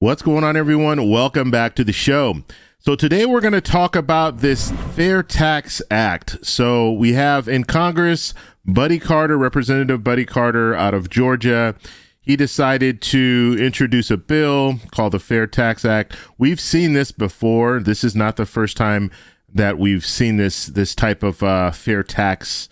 What's going on, everyone? Welcome back to the show. So today we're going to talk about this Fair Tax Act. So we have in Congress, Representative Buddy Carter out of Georgia. He decided to introduce a bill called the Fair Tax Act. We've seen this before. This is not the first time that we've seen this type of fair tax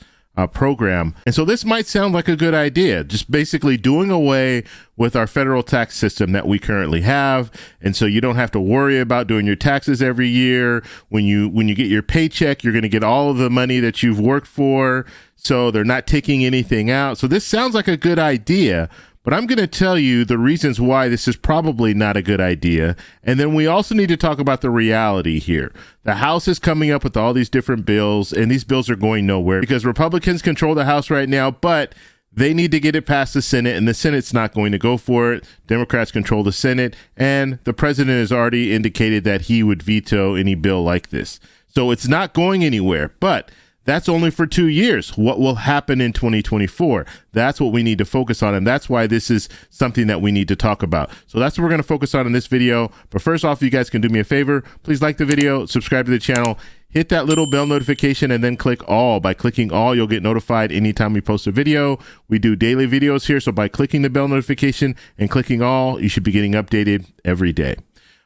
program. And so this might sound like a good idea, just basically doing away with our federal tax system that we currently have. And so you don't have to worry about doing your taxes every year. When you get your paycheck, you're going to get all of the money that you've worked for. So they're not taking anything out. So this sounds like a good idea, but I'm going to tell you the reasons why this is probably not a good idea. And then we also need to talk about the reality here. The House is coming up with all these different bills, and these bills are going nowhere because Republicans control the House right now, but they need to get it past the Senate, and the Senate's not going to go for it. Democrats control the Senate, and the president has already indicated that he would veto any bill like this. So it's not going anywhere, but that's only for 2 years. What will happen in 2024? That's what we need to focus on, and that's why this is something that we need to talk about. So that's what we're going to focus on in this video. But first off, you guys can do me a favor. Please like the video, subscribe to the channel, hit that little bell notification, and then click all. By clicking all, you'll get notified anytime we post a video. We do daily videos here, so by clicking the bell notification and clicking all, you should be getting updated every day.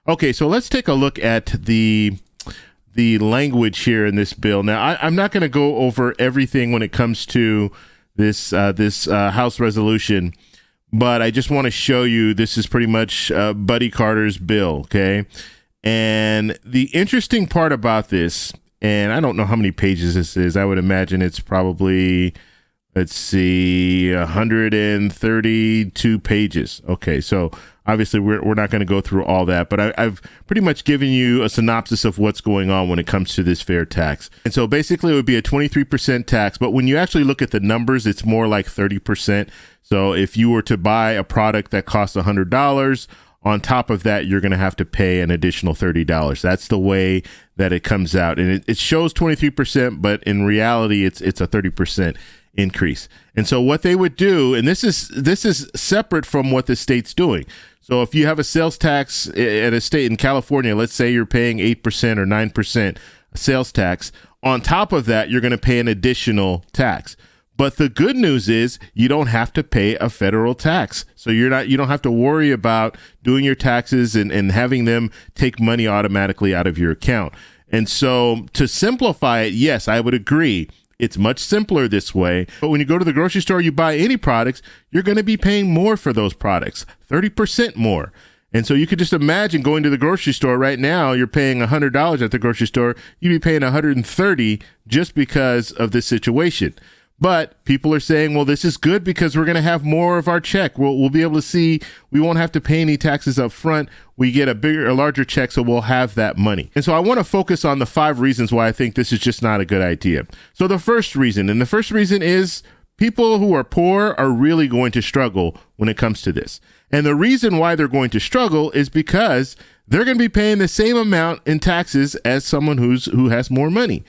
Okay, so let's take a look at the language here in this bill. Now, I'm not going to go over everything when it comes to this House resolution, but I just want to show you this is pretty much Buddy Carter's bill, okay? And the interesting part about this, and I don't know how many pages this is. I would imagine it's probably, let's see, 132 pages. Okay, so obviously, we're not going to go through all that, but I've pretty much given you a synopsis of what's going on when it comes to this fair tax. And so basically, it would be a 23% tax, but when you actually look at the numbers, it's more like 30%. So if you were to buy a product that costs $100, on top of that, you're going to have to pay an additional $30. That's the way that it comes out. And it shows 23%, but in reality, it's a 30% increase. And so what they would do, and this is separate from what the state's doing. So if you have a sales tax at a state in California, let's say you're paying 8% or 9% sales tax. On top of that, you're going to pay an additional tax. But the good news is you don't have to pay a federal tax. So you don't have to worry about doing your taxes and having them take money automatically out of your account. And so to simplify it, yes, I would agree. It's much simpler this way. But when you go to the grocery store, you buy any products, you're going to be paying more for those products, 30% more. And so you could just imagine going to the grocery store right now, you're paying $100 at the grocery store, you'd be paying $130 just because of this situation. But people are saying, well, this is good because we're going to have more of our check. We'll be able to see, we won't have to pay any taxes up front. We get a larger check, so we'll have that money. And so I want to focus on the 5 reasons why I think this is just not a good idea. So the first reason is people who are poor are really going to struggle when it comes to this. And the reason why they're going to struggle is because they're going to be paying the same amount in taxes as someone who has more money.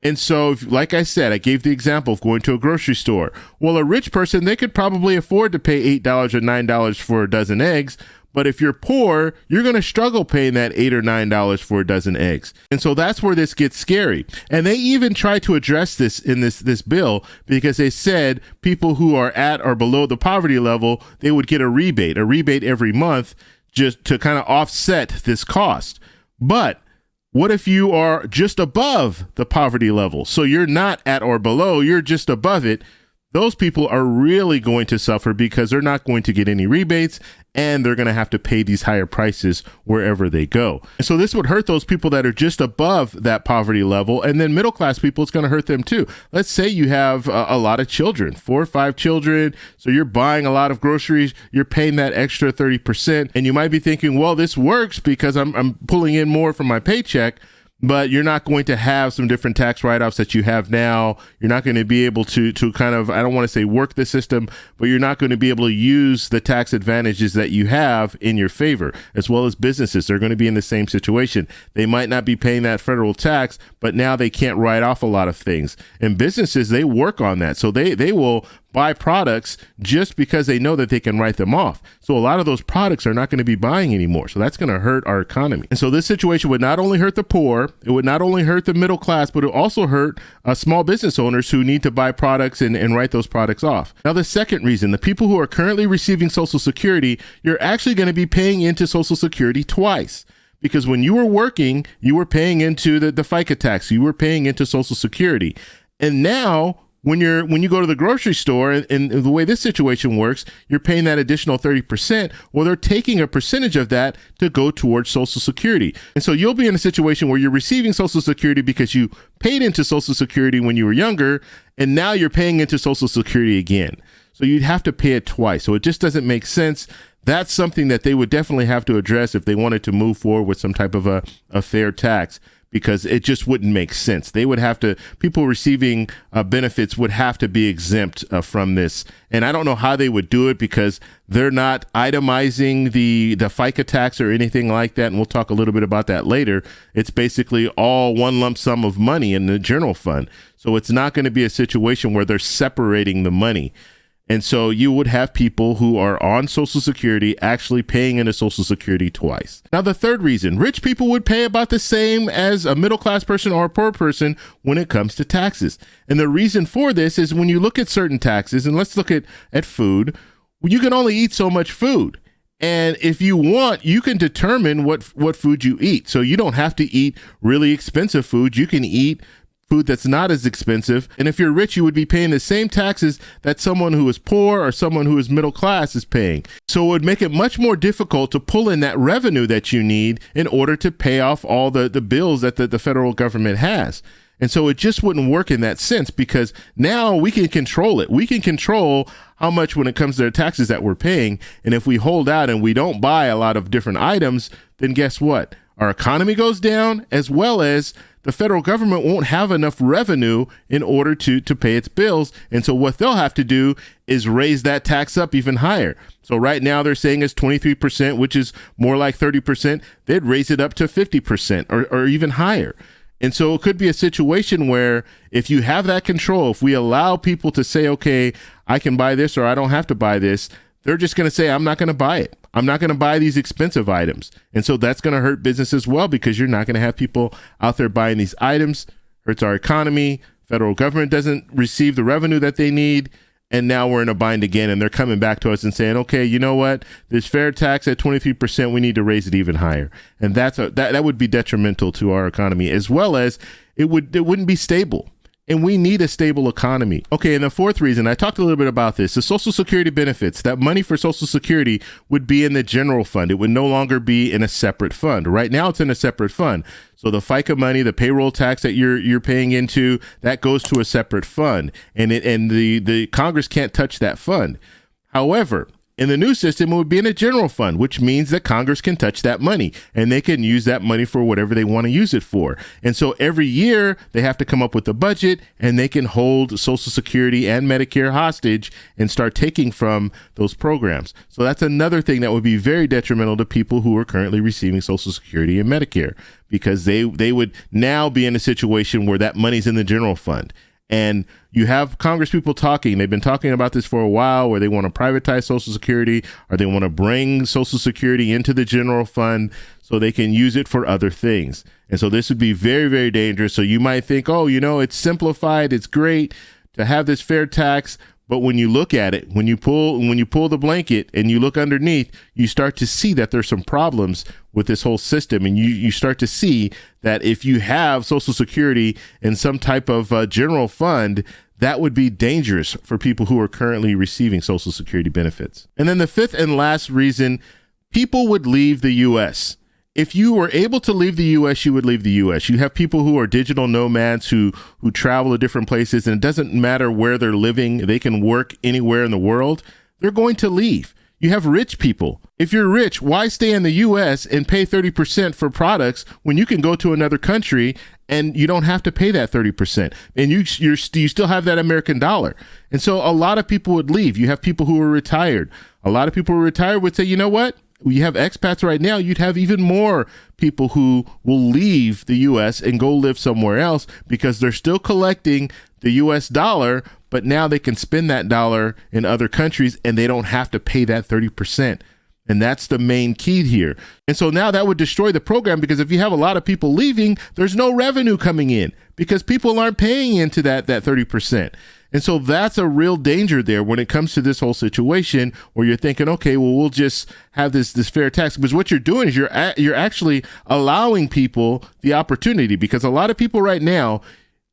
And so, like I said, I gave the example of going to a grocery store. Well, a rich person, they could probably afford to pay $8 or $9 for a dozen eggs. But if you're poor, you're going to struggle paying that $8 or $9 for a dozen eggs. And so that's where this gets scary. And they even tried to address this in this bill because they said people who are at or below the poverty level, they would get a rebate every month just to kind of offset this cost. But what if you are just above the poverty level? So you're not at or below, you're just above it. Those people are really going to suffer because they're not going to get any rebates and they're going to have to pay these higher prices wherever they go. And so this would hurt those people that are just above that poverty level. And then middle class people, it's going to hurt them too. Let's say you have a lot of children, 4 or 5 children. So you're buying a lot of groceries. You're paying that extra 30%. And you might be thinking, well, this works because I'm pulling in more from my paycheck. But you're not going to have some different tax write-offs that you have now. You're not going to be able to kind of, I don't want to say work the system, but you're not going to be able to use the tax advantages that you have in your favor, as well as businesses. They're going to be in the same situation. They might not be paying that federal tax, but now they can't write off a lot of things. And businesses, they work on that. So they will buy products just because they know that they can write them off. So a lot of those products are not going to be buying anymore. So that's going to hurt our economy. And so this situation would not only hurt the poor, it would not only hurt the middle class, but it would also hurt small business owners who need to buy products and write those products off. Now, the second reason, the people who are currently receiving Social Security, you're actually going to be paying into Social Security twice. Because when you were working, you were paying into the FICA tax, you were paying into Social Security. And now when you go to the grocery store and the way this situation works, you're paying that additional 30%. Well, they're taking a percentage of that to go towards Social Security. And so you'll be in a situation where you're receiving Social Security because you paid into Social Security when you were younger, and now you're paying into Social Security again. So you'd have to pay it twice. So it just doesn't make sense. That's something that they would definitely have to address if they wanted to move forward with some type of a fair tax, because it just wouldn't make sense. They would have to, people receiving benefits would have to be exempt from this. And I don't know how they would do it because they're not itemizing the FICA tax or anything like that. And we'll talk a little bit about that later. It's basically all one lump sum of money in the general fund. So it's not going to be a situation where they're separating the money. And so you would have people who are on Social Security actually paying into Social Security twice. Now, the third reason, rich people would pay about the same as a middle-class person or a poor person when it comes to taxes. And the reason for this is when you look at certain taxes, and let's look at food, you can only eat so much food. And if you want, you can determine what food you eat. So you don't have to eat really expensive food. You can eat food that's not as expensive. And if you're rich, you would be paying the same taxes that someone who is poor or someone who is middle class is paying. So it would make it much more difficult to pull in that revenue that you need in order to pay off all the bills that the federal government has. And so it just wouldn't work in that sense, because now we can control it. We can control how much when it comes to the taxes that we're paying. And if we hold out and we don't buy a lot of different items, then guess what? Our economy goes down, as well as the federal government won't have enough revenue in order to pay its bills. And so what they'll have to do is raise that tax up even higher. So right now they're saying it's 23%, which is more like 30%. They'd raise it up to 50% or even higher. And so it could be a situation where if you have that control, if we allow people to say, okay, I can buy this or I don't have to buy this, they're just going to say, I'm not going to buy it. I'm not going to buy these expensive items. And so that's going to hurt business as well, because you're not going to have people out there buying these items. Hurts our economy. Federal government doesn't receive the revenue that they need. And now we're in a bind again. And they're coming back to us and saying, okay, you know what? This fair tax at 23%, we need to raise it even higher. And that would be detrimental to our economy, as well as it wouldn't be stable. And we need a stable economy. Okay, and the fourth reason, I talked a little bit about this, the Social Security benefits. That money for Social Security would be in the general fund. It would no longer be in a separate fund. Right now, it's in a separate fund. So the FICA money, the payroll tax that you're paying into, that goes to a separate fund. And the Congress can't touch that fund. However, in the new system, it would be in a general fund, which means that Congress can touch that money and they can use that money for whatever they want to use it for. And so every year they have to come up with a budget, and they can hold Social Security and Medicare hostage and start taking from those programs. So that's another thing that would be very detrimental to people who are currently receiving Social Security and Medicare, because they would now be in a situation where that money's in the general fund. And you have Congress people talking. They've been talking about this for a while, where they want to privatize Social Security, or they want to bring Social Security into the general fund so they can use it for other things. And so this would be very, very dangerous. So you might think, oh, it's simplified. It's great to have this fair tax. But when you look at it, when you pull the blanket and you look underneath, you start to see that there's some problems with this whole system. And you start to see that if you have Social Security in some type of general fund, that would be dangerous for people who are currently receiving Social Security benefits. And then the fifth and last reason, people would leave the U.S. If you were able to leave the U.S., you would leave the U.S. You have people who are digital nomads who travel to different places, and it doesn't matter where they're living. They can work anywhere in the world. They're going to leave. You have rich people. If you're rich, why stay in the U.S. and pay 30% for products when you can go to another country and you don't have to pay that 30%? And you still have that American dollar. And so a lot of people would leave. You have people who are retired. A lot of people who are retired would say, you know what? you have expats right now, you'd have even more people who will leave the US and go live somewhere else because they're still collecting the US dollar, but now they can spend that dollar in other countries and they don't have to pay that 30%. And that's the main key here. And so now that would destroy the program, because if you have a lot of people leaving, there's no revenue coming in because people aren't paying into that 30%. And so that's a real danger there when it comes to this whole situation where you're thinking, okay, well, we'll just have this fair tax. Because what you're doing is you're actually allowing people the opportunity, because a lot of people right now,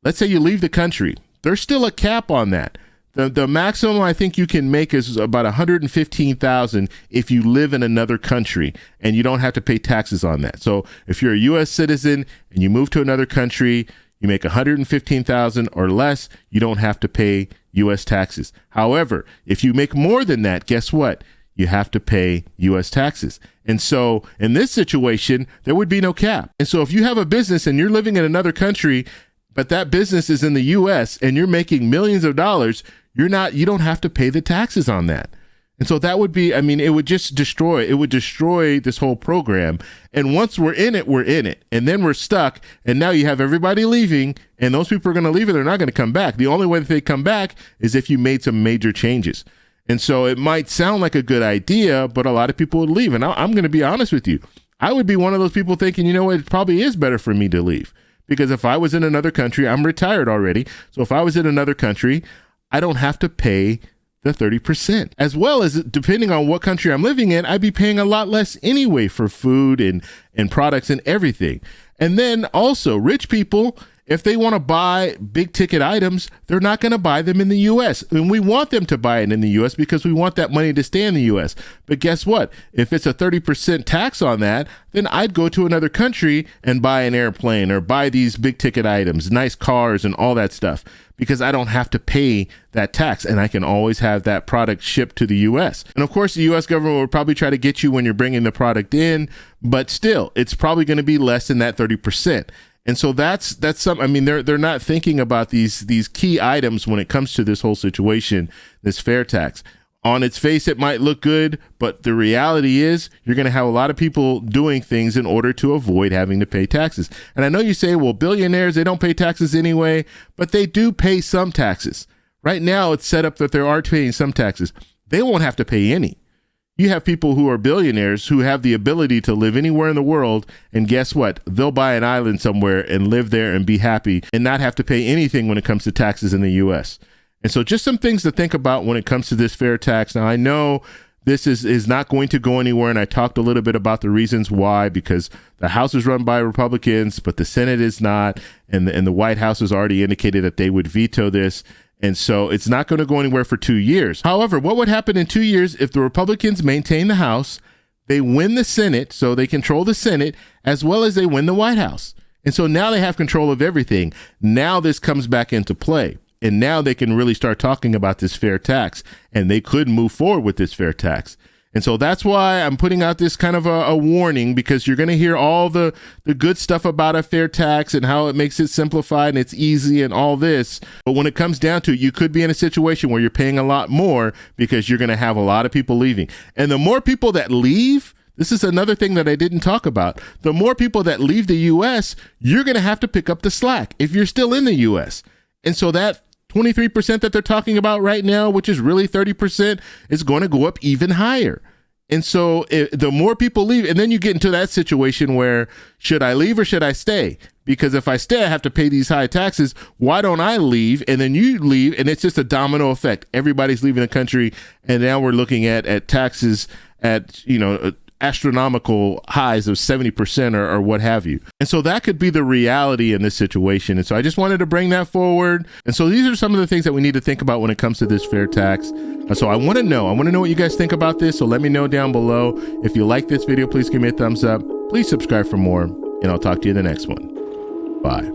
let's say you leave the country, there's still a cap on that. The maximum I think you can make is about $115,000 if you live in another country and you don't have to pay taxes on that. So if you're a U.S. citizen and you move to another country, you make $115,000 or less, you don't have to pay U.S. taxes. However, if you make more than that, guess what? You have to pay U.S. taxes. And so in this situation, there would be no cap. And so if you have a business and you're living in another country, but that business is in the U.S. and you're making millions of dollars, you don't have to pay the taxes on that. And so that would be, I mean, it would destroy this whole program. And once we're in it, and then we're stuck. And now you have everybody leaving, and those people are going to leave and they're not going to come back. The only way that they come back is if you made some major changes. And so it might sound like a good idea, but a lot of people would leave. And I'm going to be honest with you. I would be one of those people thinking, you know what, it probably is better for me to leave. Because if I was in another country, I'm retired already. So if I was in another country, I don't have to pay the 30%. As well as, depending on what country I'm living in, I'd be paying a lot less anyway for food and products and everything. And then also, rich people, if they want to buy big ticket items, they're not going to buy them in the U.S. And we want them to buy it in the U.S. because we want that money to stay in the U.S. But guess what? If it's a 30% tax on that, then I'd go to another country and buy an airplane or buy these big ticket items, nice cars and all that stuff, because I don't have to pay that tax and I can always have that product shipped to the U.S. And of course, the U.S. government will probably try to get you when you're bringing the product in, but still, it's probably going to be less than that 30%. And so that's some, I mean, they're not thinking about these key items when it comes to this whole situation, this fair tax. On its face, it might look good, but the reality is you're going to have a lot of people doing things in order to avoid having to pay taxes. And I know you say, well, billionaires, they don't pay taxes anyway, but they do pay some taxes. Right now, it's set up that they are paying some taxes. They won't have to pay any. You have people who are billionaires who have the ability to live anywhere in the world, and guess what? They'll buy an island somewhere and live there and be happy and not have to pay anything when it comes to taxes in the U.S. And so just some things to think about when it comes to this fair tax. Now, I know this is not going to go anywhere, and I talked a little bit about the reasons why, because the House is run by Republicans, but the Senate is not, and the White House has already indicated that they would veto this. And so it's not going to go anywhere for 2 years. However, what would happen in 2 years if the Republicans maintain the House, they win the Senate, so they control the Senate, as well as they win the White House. And so now they have control of everything. Now this comes back into play. And now they can really start talking about this fair tax, and they could move forward with this fair tax. And so that's why I'm putting out this kind of a warning, because you're going to hear all the good stuff about a fair tax and how it makes it simplified and it's easy and all this. But when it comes down to it, you could be in a situation where you're paying a lot more because you're going to have a lot of people leaving. And the more people that leave, this is another thing that I didn't talk about. The more people that leave the U.S., you're going to have to pick up the slack if you're still in the U.S. And so that 23% that they're talking about right now, which is really 30%, is going to go up even higher. And so the more people leave, and then you get into that situation where, should I leave or should I stay? Because if I stay, I have to pay these high taxes. Why don't I leave? And then you leave, and it's just a domino effect. Everybody's leaving the country, and now we're looking at taxes at, astronomical highs of 70% or what have you. And so that could be the reality in this situation. And so I just wanted to bring that forward. And so these are some of the things that we need to think about when it comes to this fair tax. So I want to know what you guys think about this. So let me know down below. If you like this video, please give me a thumbs up. Please subscribe for more, and I'll talk to you in the next one. Bye.